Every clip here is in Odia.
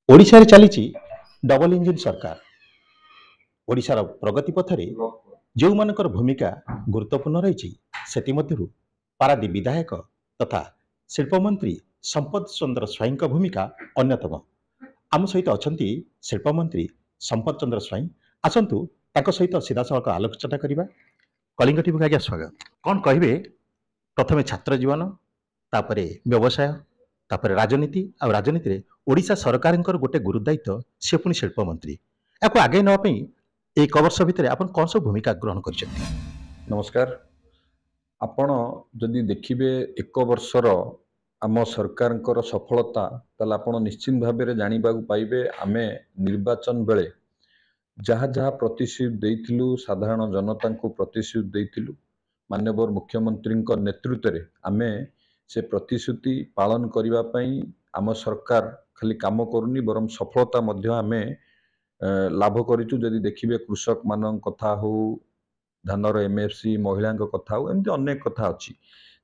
ଓଡ଼ିଶାରେ ଚାଲିଛି ଡବଲ ଇଞ୍ଜିନ୍ ସରକାର। ଓଡ଼ିଶାର ପ୍ରଗତି ପଥରେ ଯେଉଁମାନଙ୍କର ଭୂମିକା ଗୁରୁତ୍ୱପୂର୍ଣ୍ଣ ରହିଛି ସେଥିମଧ୍ୟରୁ ପାରାଦୀପ ବିଧାୟକ ତଥା ଶିଳ୍ପମନ୍ତ୍ରୀ ସମ୍ପଦ ଚନ୍ଦ୍ର ସ୍ୱାଇଁଙ୍କ ଭୂମିକା ଅନ୍ୟତମ। ଆମ ସହିତ ଅଛନ୍ତି ଶିଳ୍ପମନ୍ତ୍ରୀ ସମ୍ପଦ ଚନ୍ଦ୍ର ସ୍ୱାଇଁ। ଆସନ୍ତୁ ତାଙ୍କ ସହିତ ସିଧାସଳଖ ଆଲୋଚନା କରିବା। କଳିଙ୍ଗ ଟିଭିକୁ ଆଜ୍ଞା ସ୍ୱାଗତ। କ'ଣ କହିବେ ପ୍ରଥମେ ଛାତ୍ର ଜୀବନ, ତାପରେ ବ୍ୟବସାୟ, ତାପରେ ରାଜନୀତି, ଆଉ ରାଜନୀତିରେ ଓଡ଼ିଶା ସରକାରଙ୍କର ଗୋଟେ ଗୁରୁଦାୟିତ୍ୱ, ସେ ପୁଣି ଶିଳ୍ପମନ୍ତ୍ରୀ। ଏହାକୁ ଆଗେଇ ନେବା ପାଇଁ এই 1 ବର୍ଷ ଭିତରେ ଆପଣ କ'ଣ ସବୁ ଭୂମିକା ଗ୍ରହଣ କରିଛନ୍ତି? ନମସ୍କାର। ଆପଣ ଯଦି ଦେଖିବେ 1 ବର୍ଷର ଆମ ସରକାରଙ୍କର ସଫଳତା, ତାହେଲେ ଆପଣ ନିଶ୍ଚିତ ଭାବରେ ଜାଣିବାକୁ ପାଇବେ ଆମେ ନିର୍ବାଚନ ବେଳେ ଯାହା ଯାହା ପ୍ରତିଶ୍ରୁତି ଦେଇଥିଲୁ, ସାଧାରଣ ଜନତାଙ୍କୁ ପ୍ରତିଶ୍ରୁତି ଦେଇଥିଲୁ, ମାନ୍ୟବର ମୁଖ୍ୟମନ୍ତ୍ରୀଙ୍କ ନେତୃତ୍ୱରେ ଆମେ ସେ ପ୍ରତିଶ୍ରୁତି ପାଳନ କରିବା ପାଇଁ ଆମ ସରକାର ଖାଲି କାମ କରୁନି, ବରଂ ସଫଳତା ମଧ୍ୟ ଆମେ ଲାଭ କରିଛୁ। ଯଦି ଦେଖିବେ କୃଷକମାନଙ୍କ କଥା ହଉ, ଧାନର MFC, ମହିଳାଙ୍କ କଥା ହଉ, ଏମିତି ଅନେକ କଥା ଅଛି।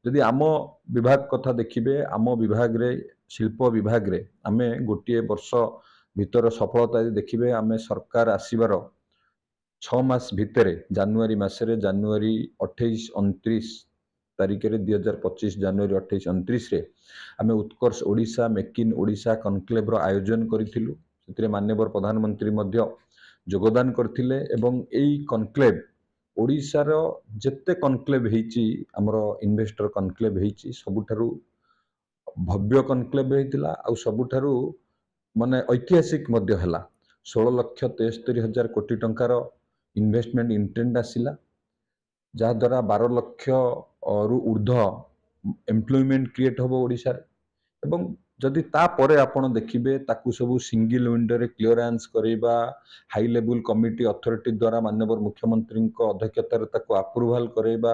ଯଦି ଆମ ବିଭାଗ କଥା ଦେଖିବେ, ଆମ ବିଭାଗରେ ଶିଳ୍ପ ବିଭାଗରେ ଆମେ ଗୋଟିଏ ବର୍ଷ ଭିତର ସଫଳତା ଯଦି ଦେଖିବେ, ଆମେ ସରକାର ଆସିବାର 6 ମାସ ଭିତରେ ଜାନୁଆରୀ ମାସରେ, ଜାନୁଆରୀ 28-29 ତାରିଖରେ 2025 ଜାନୁଆରୀ 28-29ରେ ଆମେ ଉତ୍କର୍ଷ ଓଡ଼ିଶା ମେକ୍ ଇନ୍ ଓଡ଼ିଶା କନକ୍ଲେଭର ଆୟୋଜନ କରିଥିଲୁ। ସେଥିରେ ମାନ୍ୟବର ପ୍ରଧାନମନ୍ତ୍ରୀ ମଧ୍ୟ ଯୋଗଦାନ କରିଥିଲେ ଏବଂ ଏହି କନକ୍ଲେଭ ଓଡ଼ିଶାର ଯେତେ କନକ୍ଲେଭ ହେଇଛି, ଆମର ଇନଭେଷ୍ଟର କନକ୍ଲେଭ ହେଇଛି, ସବୁଠାରୁ ଭବ୍ୟ କନକ୍ଲେଭ ହେଇଥିଲା ଆଉ ସବୁଠାରୁ ମାନେ ଐତିହାସିକ ମଧ୍ୟ ହେଲା। 16,73,000 କୋଟି ଟଙ୍କାର ଇନଭେଷ୍ଟମେଣ୍ଟ ଇଣ୍ଟେଣ୍ଡ ଆସିଲା, ଯାହାଦ୍ୱାରା 12 ଲକ୍ଷରୁ ଉର୍ଦ୍ଧ୍ୱ ଏମ୍ପ୍ଲୟମେଣ୍ଟ କ୍ରିଏଟ୍ ହେବ ଓଡ଼ିଶାରେ। ଏବଂ ଯଦି ତାପରେ ଆପଣ ଦେଖିବେ ତାକୁ ସବୁ ସିଙ୍ଗଲ ୱିଣ୍ଡୋରେ କ୍ଲିୟରାନ୍ସ କରାଇବା, ହାଇ ଲେଭେଲ କମିଟି ଅଥରିଟି ଦ୍ୱାରା ମାନ୍ୟବର ମୁଖ୍ୟମନ୍ତ୍ରୀଙ୍କ ଅଧ୍ୟକ୍ଷତାରେ ତାକୁ ଆପ୍ରୁଭାଲ କରାଇବା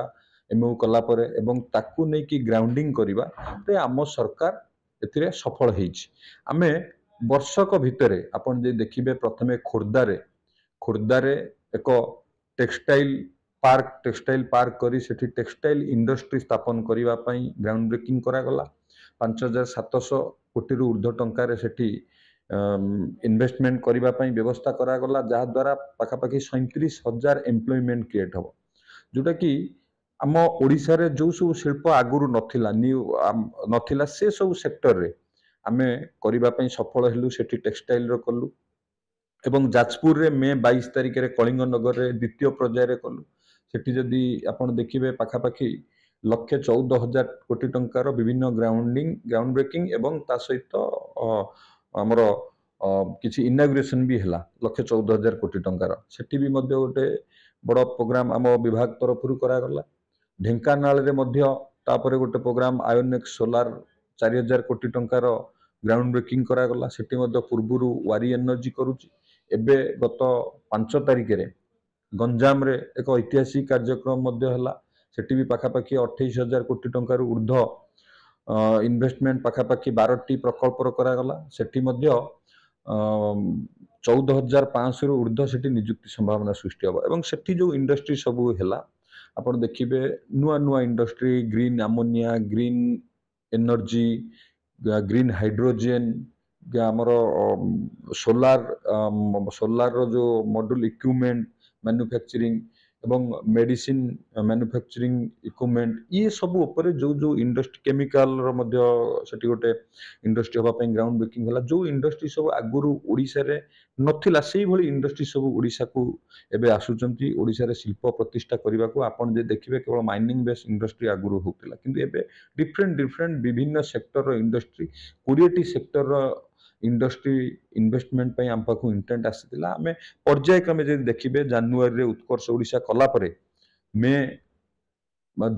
MOU କଲା ପରେ ଏବଂ ତାକୁ ନେଇକି ଗ୍ରାଉଣ୍ଡିଂ କରିବା, ତ ଆମ ସରକାର ଏଥିରେ ସଫଳ ହେଇଛି। ଆମେ ବର୍ଷକ ଭିତରେ ଆପଣ ଯଦି ଦେଖିବେ, ପ୍ରଥମେ ଖୋର୍ଦ୍ଧାରେ ଏକ ଟେକ୍ସଟାଇଲ ପାର୍କ କରି ସେଠି ଟେକ୍ସଟାଇଲ ଇଣ୍ଡଷ୍ଟ୍ରି ସ୍ଥାପନ କରିବା ପାଇଁ ଗ୍ରାଉଣ୍ଡ ବ୍ରେକିଂ କରାଗଲା। 5,700 କୋଟିରୁ ଉର୍ଦ୍ଧ୍ୱ ଟଙ୍କାରେ ସେଠି ଇନଭେଷ୍ଟମେଣ୍ଟ କରିବା ପାଇଁ ବ୍ୟବସ୍ଥା କରାଗଲା, ଯାହାଦ୍ୱାରା ପାଖାପାଖି 37,000 ଏମ୍ପ୍ଲୟମେଣ୍ଟ କ୍ରିଏଟ୍ ହେବ। ଯେଉଁଟାକି ଆମ ଓଡ଼ିଶାରେ ଯେଉଁ ସବୁ ଶିଳ୍ପ ଆଗରୁ ନଥିଲା ସେ ସବୁ ସେକ୍ଟରରେ ଆମେ କରିବା ପାଇଁ ସଫଳ ହେଲୁ। ସେଠି ଟେକ୍ସଟାଇଲର କଲୁ ଏବଂ ଯାଜପୁରରେ ମେ 22 ତାରିଖରେ କଳିଙ୍ଗ ନଗରରେ ଦ୍ୱିତୀୟ ପର୍ଯ୍ୟାୟରେ କଲୁ। ସେଠି ଯଦି ଆପଣ ଦେଖିବେ ପାଖାପାଖି 1,14,000 କୋଟି ଟଙ୍କାର ବିଭିନ୍ନ ଗ୍ରାଉଣ୍ଡ ବ୍ରେକିଂ ଏବଂ ତା ସହିତ ଆମର କିଛି ଇନାଗୁରେସନ ବି ହେଲା 1,14,000 କୋଟି ଟଙ୍କାର। ସେଠି ବି ମଧ୍ୟ ଗୋଟେ ବଡ଼ ପ୍ରୋଗ୍ରାମ ଆମ ବିଭାଗ ତରଫରୁ କରାଗଲା। ଢେଙ୍କାନାଳରେ ମଧ୍ୟ ତାପରେ ଗୋଟେ ପ୍ରୋଗ୍ରାମ ଆୟୋନେକ୍ସ ସୋଲାର 4,000 କୋଟି ଟଙ୍କାର ଗ୍ରାଉଣ୍ଡ ବ୍ରେକିଂ କରାଗଲା। ସେଠି ମଧ୍ୟ ପୂର୍ବରୁ ୱାରି ଏନର୍ଜି କରୁଛି। ଏବେ ଗତ 5 ତାରିଖରେ ଗଞ୍ଜାମରେ ଏକ ଐତିହାସିକ କାର୍ଯ୍ୟକ୍ରମ ମଧ୍ୟ ହେଲା। ସେଠି ବି ପାଖାପାଖି 28,000 କୋଟି ଟଙ୍କାରୁ ଉର୍ଦ୍ଧ୍ୱ ଇନଭେଷ୍ଟମେଣ୍ଟ ପାଖାପାଖି 12ଟି ପ୍ରକଳ୍ପର କରାଗଲା। ସେଠି ମଧ୍ୟ 14,500ରୁ ଉର୍ଦ୍ଧ୍ୱ ସେଠି ନିଯୁକ୍ତି ସମ୍ଭାବନା ସୃଷ୍ଟି ହେବ। ଏବଂ ସେଠି ଯେଉଁ ଇଣ୍ଡଷ୍ଟ୍ରି ସବୁ ହେଲା, ଆପଣ ଦେଖିବେ ନୂଆ industry, green ammonia, green energy, green hydrogen, ଆମର ସୋଲାରର ଯେଉଁ ମଡୁଲ ଇକ୍ୟୁପମେଣ୍ଟ ମ୍ୟାନୁଫ୍ୟାକ୍ଚରିଂ ଏବଂ ମେଡିସିନ ମ୍ୟାନୁଫ୍ୟାକ୍ଚରିଂ ଇକ୍ୟୁପମେଣ୍ଟ, ଇଏ ସବୁ ଉପରେ ଯେଉଁ ଇଣ୍ଡଷ୍ଟ୍ରି, କେମିକାଲର ମଧ୍ୟ ସେଠି ଗୋଟେ ଇଣ୍ଡଷ୍ଟ୍ରି ହେବା ପାଇଁ ଗ୍ରାଉଣ୍ଡ ବ୍ରେକିଂ ହେଲା। ଯେଉଁ ଇଣ୍ଡଷ୍ଟ୍ରି ସବୁ ଆଗରୁ ଓଡ଼ିଶାରେ ନଥିଲା, ସେଇଭଳି ଇଣ୍ଡଷ୍ଟ୍ରି ସବୁ ଓଡ଼ିଶାକୁ ଏବେ ଆସୁଛନ୍ତି ଓଡ଼ିଶାରେ ଶିଳ୍ପ ପ୍ରତିଷ୍ଠା କରିବାକୁ। ଆପଣ ଯଦି ଦେଖିବେ କେବଳ ମାଇନିଂ ବେସ୍ ଇଣ୍ଡଷ୍ଟ୍ରି ଆଗରୁ ହେଉଥିଲା, କିନ୍ତୁ ଏବେ ଡିଫରେଣ୍ଟ ବିଭିନ୍ନ ସେକ୍ଟରର ଇଣ୍ଡଷ୍ଟ୍ରି, 20ଟି ସେକ୍ଟରର ଇଣ୍ଡଷ୍ଟ୍ରି ଇନଭେଷ୍ଟମେଣ୍ଟ ପାଇଁ ଆମ ପାଖକୁ ଇଣ୍ଟେଣ୍ଟ ଆସିଥିଲା। ଆମେ ପର୍ଯ୍ୟାୟକ୍ରମେ ଯଦି ଦେଖିବେ, ଜାନୁଆରୀରେ ଉତ୍କର୍ଷ ଓଡ଼ିଶା କଲା ପରେ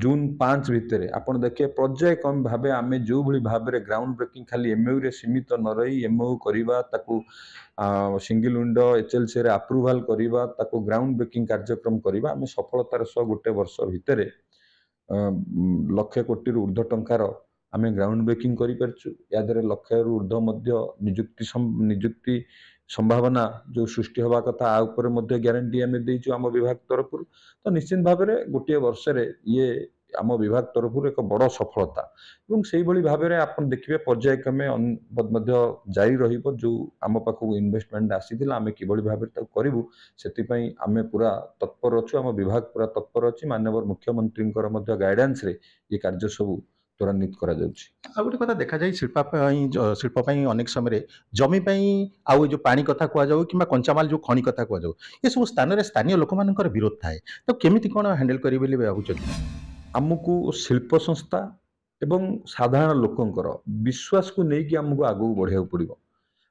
ଜୁନ୍ 5 ଭିତରେ ଆପଣ ଦେଖିବେ ପର୍ଯ୍ୟାୟକ୍ରମେ ଭାବେ ଆମେ ଯେଉଁଭଳି ଭାବରେ ଗ୍ରାଉଣ୍ଡ ବ୍ରେକିଂ ଖାଲି MOUରେ ସୀମିତ ନ ରହି MOU କରିବା, ତାକୁ ସିଙ୍ଗଲ ୱିଣ୍ଡୋ HLCରେ ଆପ୍ରୁଭାଲ କରିବା, ତାକୁ ଗ୍ରାଉଣ୍ଡ ବ୍ରେକିଂ କାର୍ଯ୍ୟକ୍ରମ କରିବା, ଆମେ ସଫଳତାର ସହ ଗୋଟେ ବର୍ଷ ଭିତରେ 1,00,000 କୋଟିରୁ ଉର୍ଦ୍ଧ୍ୱ ଟଙ୍କାର ଆମେ ଗ୍ରାଉଣ୍ଡ ବ୍ରେକିଂ କରିପାରିଛୁ। ଏହାଦ୍ୱାରା 1,00,000ରୁ ଉର୍ଦ୍ଧ୍ୱ ମଧ୍ୟ ନିଯୁକ୍ତି ସମ୍ଭାବନା ଯେଉଁ ସୃଷ୍ଟି ହେବା କଥା, ଆ ଉପରେ ମଧ୍ୟ ଗ୍ୟାରେଣ୍ଟି ଆମେ ଦେଇଛୁ ଆମ ବିଭାଗ ତରଫରୁ। ତ ନିଶ୍ଚିତ ଭାବରେ ଗୋଟିଏ ବର୍ଷରେ ଇଏ आम विभाग तरफ एक बड़ सफलता এবং সেইভাবে ভাবে ଆପଣ ଦେଖିବେ ପର୍ଯ୍ୟାୟକ୍ରମେ ମଧ୍ୟ ଜାରି ରହିବ ଯୋଉ ଆମ ପାଖକୁ ଇନଭେଷ୍ଟମେଣ୍ଟ ଆସିଥିଲା ଆମେ କିଭଳି ଭାବରେ ତାକୁ କରିବୁ ସେଥିପାଇଁ ଆମେ ପୁରା ତତ୍ପର ଅଛୁ ଆମ ବିଭାଗ ପୁରା ତତ୍ପର ଅଛି ମାନ୍ୟବର ମୁଖ୍ୟମନ୍ତ୍ରୀଙ୍କର ମଧ୍ୟ ଗାଇଡାନ୍ସରେ ଏ କାର୍ଯ୍ୟ ସବୁ ତ୍ୱରାନ୍ୱିତ କରାଯାଉଛି। ଆଉ ଗୋଟେ କଥା ଦେଖାଯାଏ ଶିଳ୍ପ ପାଇଁ ଅନେକ ସମୟରେ ଜମି ପାଇଁ ଆଉ ଏ ଯୋଉ ପାଣି କଥା କୁହାଯାଉ କିମ୍ବା କଞ୍ଚାମାଲ ଯୋଉ ଖଣି କଥା କୁହାଯାଉ ଏସବୁ ସ୍ଥାନରେ ସ୍ଥାନୀୟ ଲୋକମାନଙ୍କର ବିରୋଧ ଥାଏ ତ କେମିତି କ'ଣ ହ୍ୟାଣ୍ଡେଲ କରିବେ ବୋଲି ଭାବୁଛନ୍ତି? ଆମକୁ ଶିଳ୍ପ ସଂସ୍ଥା ଏବଂ ସାଧାରଣ ଲୋକଙ୍କର ବିଶ୍ୱାସକୁ ନେଇକି ଆମକୁ ଆଗକୁ ବଢ଼ିବାକୁ ପଡ଼ିବ।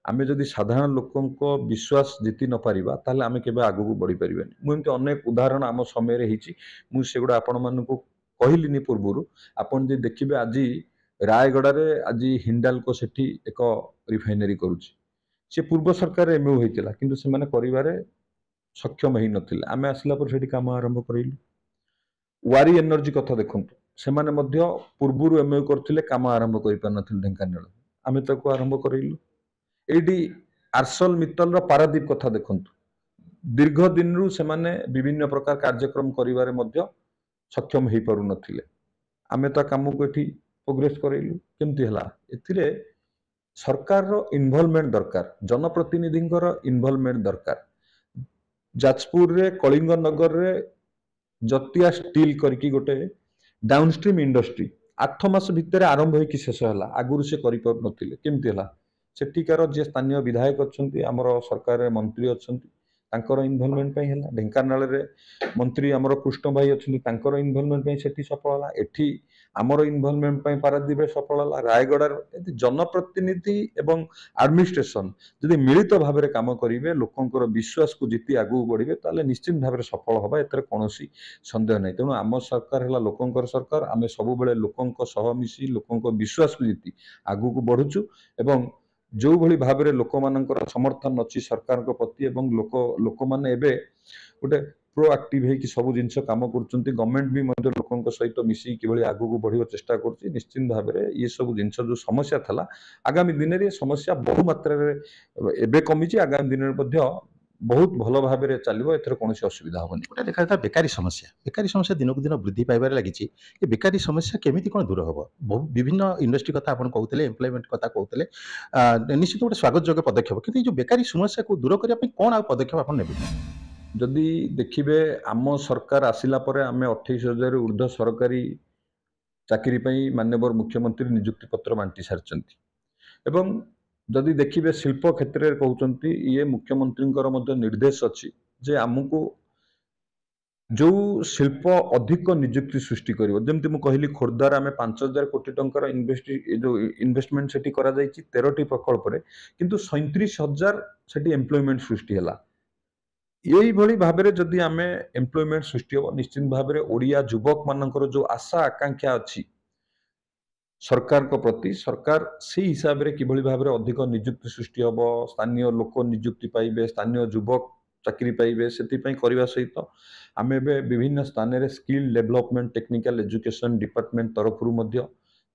ଆମେ ଯଦି ସାଧାରଣ ଲୋକଙ୍କ ବିଶ୍ୱାସ ଜିତି ନ ପାରିବା ତାହେଲେ ଆମେ କେବେ ଆଗକୁ ବଢ଼ିପାରିବାନି। ମୁଁ ଏମିତି ଅନେକ ଉଦାହରଣ ଆମ ସମୟରେ ହେଇଛି ମୁଁ ସେଗୁଡ଼ା ଆପଣମାନଙ୍କୁ କହିଲିନି ପୂର୍ବରୁ। ଆପଣ ଯଦି ଦେଖିବେ ଆଜି ରାୟଗଡ଼ାରେ ଆଜି ହିଣ୍ଡାଲକୋ ସେଠି ଏକ ରିଫାଇନାରୀ କରୁଛି। ସେ ପୂର୍ବ ସରକାରରେ ଏମ୍ଓୟୁ ହେଇଥିଲା କିନ୍ତୁ ସେମାନେ କରିବାରେ ସକ୍ଷମ ହେଇନଥିଲେ। ଆମେ ଆସିଲା ପରେ ସେଠି କାମ ଆରମ୍ଭ କରିଲୁ। ୱାରି ଏନର୍ଜି କଥା ଦେଖନ୍ତୁ ସେମାନେ ମଧ୍ୟ ପୂର୍ବରୁ ଏମ୍ଓୟୁ କରିଥିଲେ କାମ ଆରମ୍ଭ କରିପାରିନଥିଲେ ଢେଙ୍କାନାଳ ଆମେ ତାକୁ ଆରମ୍ଭ କରିଲୁ। ଏଇଠି ଆର୍ସଲ ମିତ୍ତଲର ପାରାଦୀପ କଥା ଦେଖନ୍ତୁ ଦୀର୍ଘ ଦିନରୁ ସେମାନେ ବିଭିନ୍ନ ପ୍ରକାର କାର୍ଯ୍ୟକ୍ରମ କରିବାରେ ମଧ୍ୟ ସକ୍ଷମ ହେଇପାରୁନଥିଲେ ଆମେ ତା କାମକୁ ଏଠି ପ୍ରୋଗ୍ରେସ କରେଇଲୁ। କେମିତି ହେଲା ଏଥିରେ ସରकारର ଇନଭଲଭମେଣ୍ଟ ଦରକାର जनप्रतिनिधिଙ୍କର ଇନଭଲଭମେଣ୍ଟ ଦରକାର। ଯାଜପୁରରେ କଳିଙ୍ଗ ନଗରରେ जतिया स्टील करके गोटे डाउनस्ट्रीम इंडस्ट्री 8 मास भितर आरंभ होइकी शेष होला आगुरु से करि पर नथिले केमति होला सेठिकार जे स्थानीय विधायक अछंती हमर सरकार मंत्री अछंती तांकर इन्वॉल्वमेंट पई होला। ढेंकानाल रे मंत्री हमर कृष्ण भाई अछंती तांकर इन्वॉल्वमेंट पई सेठी सफल होला। एठी हमर इन्वॉल्वमेंट पई पारादीप रे सफल होला। रायगड़ार जनप्रतिनिधि एवं एडमिनिस्ट्रेशन जदि मिलित भाव काम करेंगे लोकंर विश्वास को जीति आगू बढ़े ताले निश्चित भाव सफल हवा एतर कौनसी सन्देह नहीं। तेणु आम सरकार है लोकंर सरकार आम सब लोकों सह मिसी लोकों विश्वास को जीति आगू को बढ़ुचु एवं जो भली भाव में लोक मानकर समर्थन अच्छी सरकार प्रति एवं लोक मैंने एबे गोटे प्रोआक्टिव है कि सब जिनस काम कर गवर्नमेंट भी लोकों सहित मिसी कि आगू को बढ़िया चेष्टा कर निश्चित भाव में ये सब जिनस जो समस्या था आगामी दिन में समस्या बहु मात्रा एबे कमी आगामी दिन में बहुत भल भाव में चलो एथर कौन असुविधा हेनी। गोटे देखा जाता बेकारी समस्या दिन को दिन वृद्धि पाइबार लगी ये बेकारी समस्या केमिति कौन दूर हम विभिन्न इंडस्ट्री कथा आपन कहते एम्प्लॉयमेंट कथा कहते निश्चित गोटे स्वागत योग्य पदक्षेप कि जो बेकारी समस्या को दूर करने कौन आ पदक्षेप आप ने जदि देखिए आम सरकार आसिला परे आमे 28,000 ऊर्ध्व सरकारी चाकरी पई माननीय मुख्यमंत्री नियुक्ति पत्र बांटी सारिचंती एवं जदि देखिए शिल्प क्षेत्र में कहते ये मुख्यमंत्री निर्देश अच्छी जे आमको जो शिल्प अधिक नियुक्ति सृष्टि कर जमी मुझे कहली खोर्धार आम 5,000 कोटी टंकार जो इन्वेस्टमेंट से 13टी प्रकल्प किंतु 37,000 से एम्प्लॉयमेंट सृष्टि है। यही भली भाव में जदि आम एम्प्लॉयमेंट सृष्टि हम निश्चित भाव में ओडिया युवक मानकर जो आशा आकांक्षा अच्छी सरकार को प्रति सरकार से हिसाब से किभली भाव में अधिक नियुक्ति सृष्टि हम स्थानीय लोक नियुक्ति पाइबे स्थानीय युवक चाकरी पाइबे से करने सहित आम विभिन्न स्थान में skill development technical education department तरफ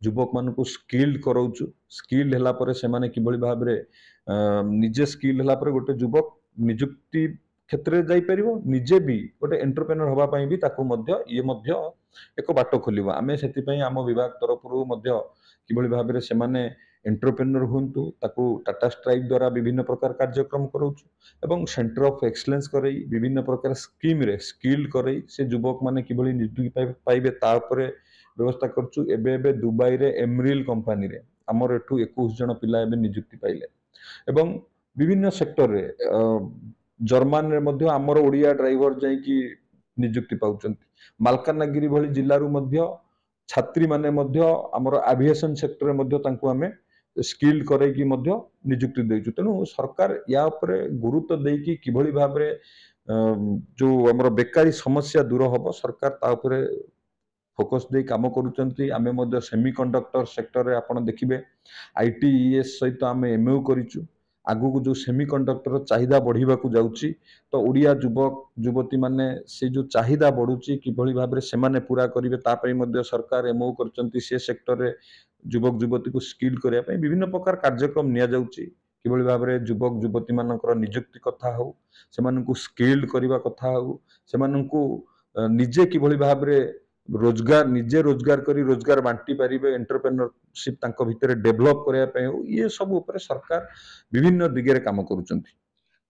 युवक मान स्किल्ड कराऊचु। स्किल्ड है किभली भाव में निजे स्किल्ड है गोटे युवक नियुक्ति क्षेत्र में जापर निजे भी गोटे एंटरप्रेन्योर हाँपाई भी ये एक बाट खोल आम से आम विभाग तरफ किभली भाव में से एंटरप्रेन्योर हूँ टाटा स्ट्राइक द्वारा विभिन्न प्रकार कार्यक्रम कराऊचु एवं सेंटर ऑफ एक्सलेंस कर विभिन्न प्रकार स्कीम रे स्किल्ड कर से युवक मैंने किभली नियुक्ति पाइबे तापर व्यवस्था करचु। एबे दुबई रे एमरिल कंपनी रे आमर एठू 21 जन पिला एबे नियुक्ति पाइले एवं विभिन्न सेक्टर रे जर्मन रे मध्य आमर ओडिया ड्राइवर जाइकी नियुक्ति पाउचंती। मालकानगिरी भली जिल्ला रु मध्य छात्री माने मध्य आमर एविएशन सेक्टर में आमे स्किल्ड करैकी मध्य नियुक्ति देइछु। तेणु सरकार या उपरे गुरुत्व देइकी किभली भाव में जो आमर बेकारी समस्या दूर हम सरकार ता उपरे फोकस दे काम करूचंती। आमे मध्य सेमीकंडक्टर सेक्टर रे आपण देखिबे आईटीईएस सहित आमे एमओयू करिचु। आगु को जो सेमीकंडक्टर चाहिदा बढ़िबा को जाउची तो ओडिया युवक युवती माने से जो चाहिदा बढ़ुची किभली भाव में से पूरा करेंगे तापाई मध्य सरकार एमओ करचंती से सेक्टर रे युवक युवती को स्किल्ड करने पे विभिन्न प्रकार कार्यक्रम निया जाउची। किभली भाव में युवक युवती मानकर नियुक्ति कथा हो से स्किल्ड करने कथा हो से निजे किभली भाव में ରୋଜଗାର ନିଜେ ରୋଜଗାର କରି ରୋଜଗାର ବାଣ୍ଟି ପାରିବେ, ଏଣ୍ଟରପ୍ରେନରସିପ ତାଙ୍କ ଭିତରେ ଡେଭଲପ କରିବା ପାଇଁ ହଉ, ଇଏ ସବୁ ଉପରେ ସରକାର ବିଭିନ୍ନ ଦିଗରେ କାମ କରୁଛନ୍ତି।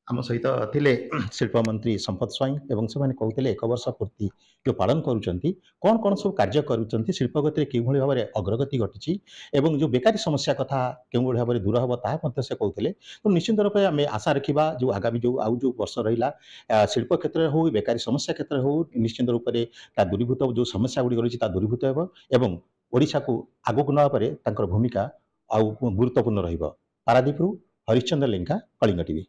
ଆମ ସହିତ ଥିଲେ ଶିଳ୍ପମନ୍ତ୍ରୀ ସମ୍ପତ ସ୍ୱାଇଁ ଏବଂ ସେମାନେ କହୁଥିଲେ 1 ବର୍ଷ ପୂର୍ତ୍ତି ଯେଉଁ ପାଳନ କରୁଛନ୍ତି କ'ଣ କ'ଣ ସବୁ କାର୍ଯ୍ୟ କରୁଛନ୍ତି, ଶିଳ୍ପଗତିରେ କେଉଁଭଳି ଭାବରେ ଅଗ୍ରଗତି ଘଟିଛି ଏବଂ ଯେଉଁ ବେକାରୀ ସମସ୍ୟା କଥା କେଉଁଭଳି ଭାବରେ ଦୂର ହେବ ତାହା ମଧ୍ୟ ସେ କହୁଥିଲେ। ତେଣୁ ନିଶ୍ଚିତ ରୂପେ ଆମେ ଆଶା ରଖିବା ଯେଉଁ ଆଗାମୀ ଯେଉଁ ବର୍ଷ ରହିଲା ଶିଳ୍ପ କ୍ଷେତ୍ରରେ ହେଉ ବେକାରୀ ସମସ୍ୟା କ୍ଷେତ୍ରରେ ହେଉ ନିଶ୍ଚିତ ରୂପରେ ତା ଦୂରୀଭୂତ ଯେଉଁ ସମସ୍ୟା ଗୁଡ଼ିକ ରହିଛି ତା ଦୂରୀଭୂତ ହେବ ଏବଂ ଓଡ଼ିଶାକୁ ଆଗକୁ ନେବାରେ ତାଙ୍କର ଭୂମିକା ଆଉ ଗୁରୁତ୍ୱପୂର୍ଣ୍ଣ ରହିବ। ପାରାଦୀପରୁ ହରିଶ୍ଚନ୍ଦ୍ର ଲେଙ୍କା, କଳିଙ୍ଗ ଟିଭି।